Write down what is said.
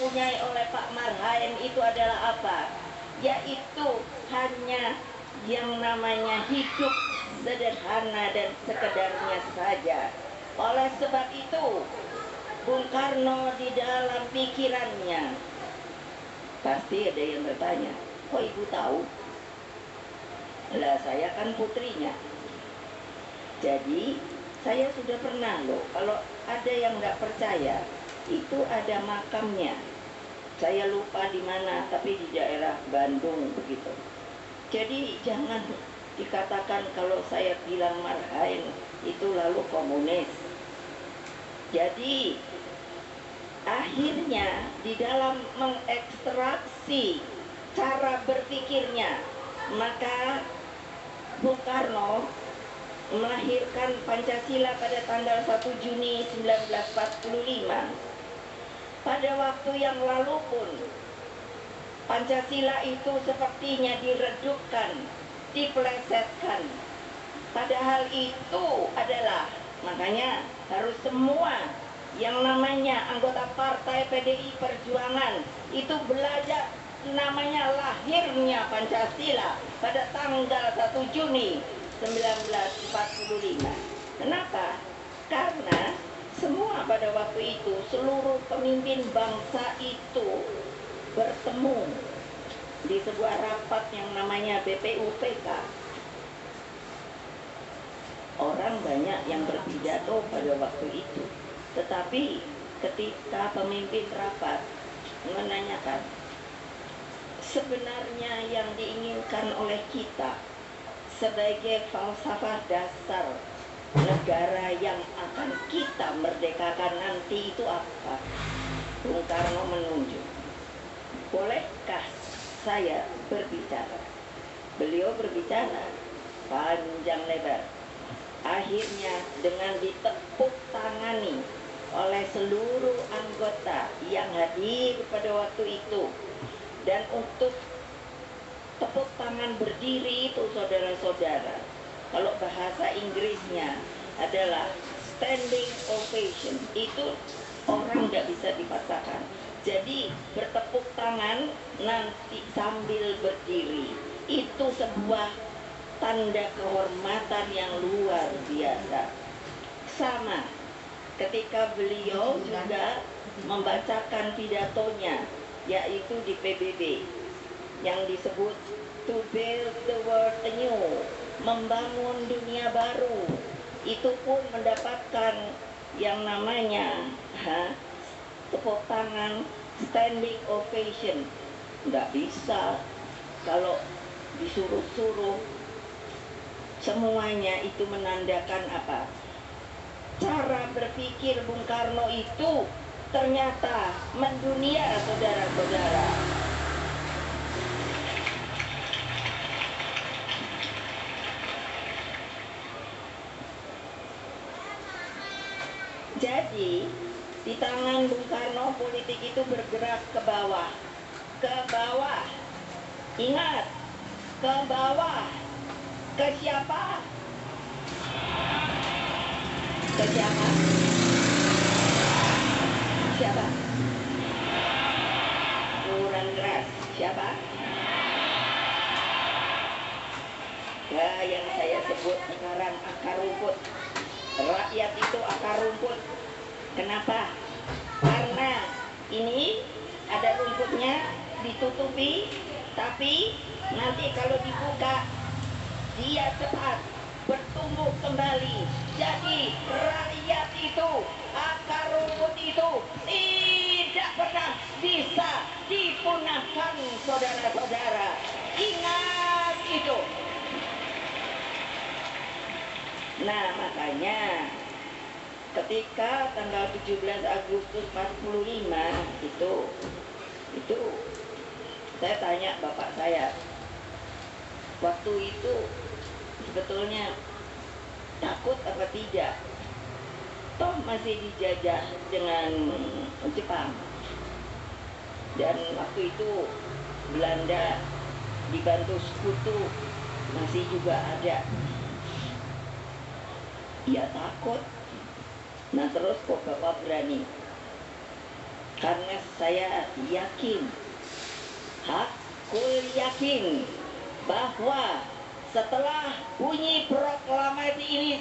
dipunyai oleh Pak Marhain itu adalah apa? Yaitu hanya yang namanya hidup sederhana dan sekedarnya saja. Oleh sebab itu, Bung Karno di dalam pikirannya, pasti ada yang bertanya, kok ibu tahu? Lah saya kan putrinya. Jadi saya sudah pernah loh, kalau ada yang nggak percaya, itu ada makamnya. Saya lupa di mana, tapi di daerah Bandung begitu. Jadi jangan dikatakan kalau saya bilang Marhain itu lalu komunis. Jadi akhirnya di dalam mengekstraksi cara berpikirnya, maka Bung Karno melahirkan Pancasila pada tanggal 1 Juni 1945. Pada waktu yang lalu pun Pancasila itu sepertinya diredupkan, dipelesetkan. Padahal itu adalah, makanya harus semua yang namanya anggota partai PDI Perjuangan itu belajar namanya lahirnya Pancasila pada tanggal 1 Juni 1945. Kenapa? Karena semua pada waktu itu seluruh pemimpin bangsa itu bertemu di sebuah rapat yang namanya BPUPK. Orang banyak yang berpidato pada waktu itu, tetapi ketika pemimpin rapat menanyakan sebenarnya yang diinginkan oleh kita sebagai falsafah dasar negara yang akan kita merdekakan nanti itu apa? Bung Karno menunjuk, bolehkah saya berbicara? Beliau berbicara panjang lebar. Akhirnya dengan ditepuk tangani oleh seluruh anggota yang hadir pada waktu itu, dan untuk tepuk tangan berdiri itu saudara-saudara, kalau bahasa Inggrisnya adalah standing ovation, itu orang tidak bisa dipaksakan. Jadi bertepuk tangan nanti sambil berdiri itu sebuah tanda kehormatan yang luar biasa. Sama ketika beliau juga membacakan pidatonya, yaitu di PBB yang disebut to build the world anew, membangun dunia baru, itu pun mendapatkan yang namanya tepuk tangan standing ovation. Nggak bisa kalau disuruh-suruh. Semuanya itu menandakan apa? Cara berpikir Bung Karno itu ternyata mendunia, saudara-saudara. Jadi di tangan Bung Karno politik itu bergerak ke bawah. Ke bawah. Ingat, ke bawah. Ke siapa? Ke siapa? Siapa? Kurang keras. Siapa? Ya, yang saya sebut sekarang akar rumput. Rakyat itu akar rumput. Kenapa? Karena ini ada rumputnya ditutupi, tapi nanti kalau dibuka dia cepat bertumbuh kembali. Jadi rakyat itu, akar rumput itu tidak pernah bisa dipunahkan, saudara-saudara. Ingat itu. Nah, makanya ketika tanggal 17 Agustus 45 itu saya tanya bapak saya, waktu itu sebetulnya takut apa tidak? Toh masih dijajah dengan Jepang, dan waktu itu Belanda dibantu sekutu masih juga ada. Ya takut. Nah terus kok bapak berani? Karena saya yakin, hakul yakin bahwa setelah bunyi proklamasi ini